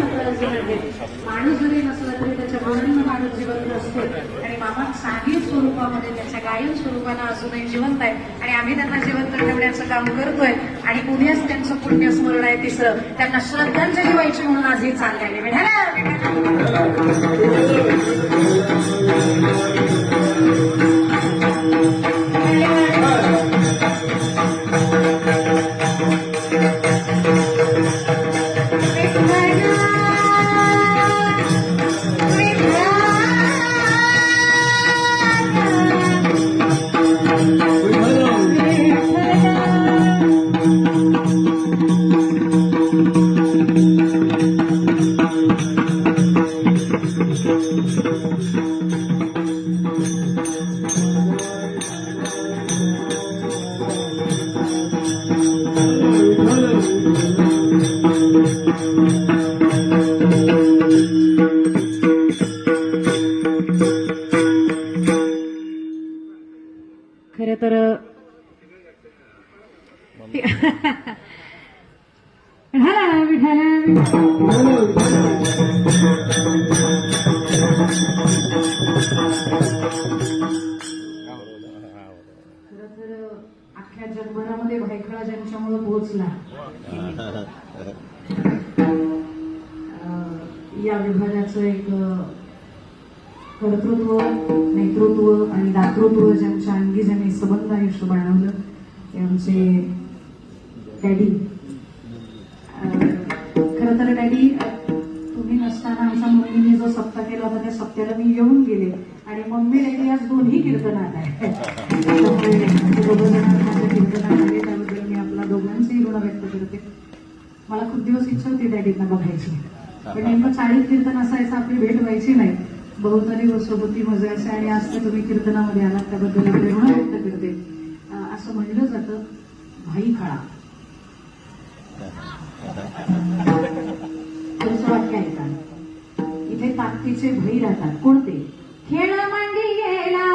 मात्र अजून आहे. माणूस जरी नसला तरी त्याच्या गुणांना माणूस जिवंत असतो आणि मामा सांगीत स्वरूपामध्ये त्याच्या गायन स्वरूपानं अजूनही जिवंत आहे आणि आम्ही त्यांना जिवंत ठेवण्याचं काम करतोय आणि पुण्याच त्यांचं पुण्यस्मरण आहे तिसरं. त्यांना श्रद्धांजली व्हायची म्हणून आजही चाललेले खरं तर अख्ख्या जगभरामध्ये भायखळा ज्यांच्यामुळे पोहोचला या विभागाचं एक कर्तृत्व, नेतृत्व आणि दातृत्व ज्यांच्या अंगी ज्यांनी सबंध आयुष्य बनवलं ते आमचे डॅडी. खरं तर डॅडी तुम्ही नसताना आमच्या मम्मीने जो सप्ताह केला होता त्या सप्त्याला मी येऊन गेले आणि मम्मी डॅडी आज दोन्ही कीर्तनात आहे. कीर्तनात आले त्याबद्दल मी आपला दोघांचेही ऋण व्यक्त करते. मला खूप दिवस इच्छा होती डॅडींना बघायची पण नेमकं 40 कीर्तन असायचं आपली भेट व्हायची नाही. बहुतारी सोबती मजा असे आणि आज तर तुम्ही कीर्तनामध्ये आलात त्याबद्दल आपले ऋण व्यक्त करते. असं म्हणलं जातं भाईखळा पुढचं वाक्य ऐका. इथे ताकदीचे भाई राहतात. कोणते? खेळ मांडी गेला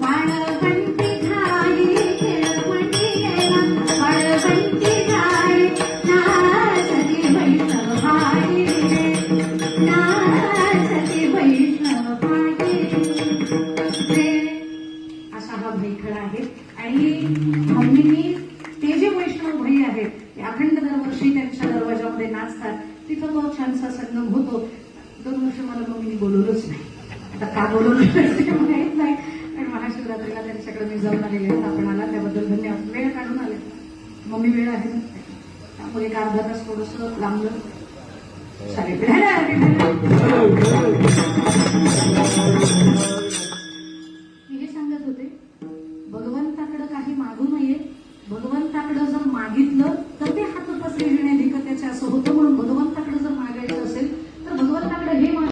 वाळवंटी झाली, खेळ मांडी गेला वाळवंटी झाली, नाचती वैष्णव भाई, नाचती वैष्णव भाई. असा हा भाईखळा आहे आणि मम्मीनी ते जे वैष्णव भाई आहेत ते अखंड दरवर्षी त्यांच्या दरवाजामध्ये नाचतात. तिथं तो छानसा संगम होतो. 2 वर्ष मला मम्मीने बोलवलंच नाही. आता का बोलवलं ते माहीत नाही पण महाशिवरात्रीला त्यांच्याकडे मी जाऊन आलेले आहेत. आपण आला त्याबद्दल धन्यवाद. वेळ काढून आले. मम्मी वेळ आहे ना त्यामुळे एक अर्धा तास थोडंसं लांबलं चालेल.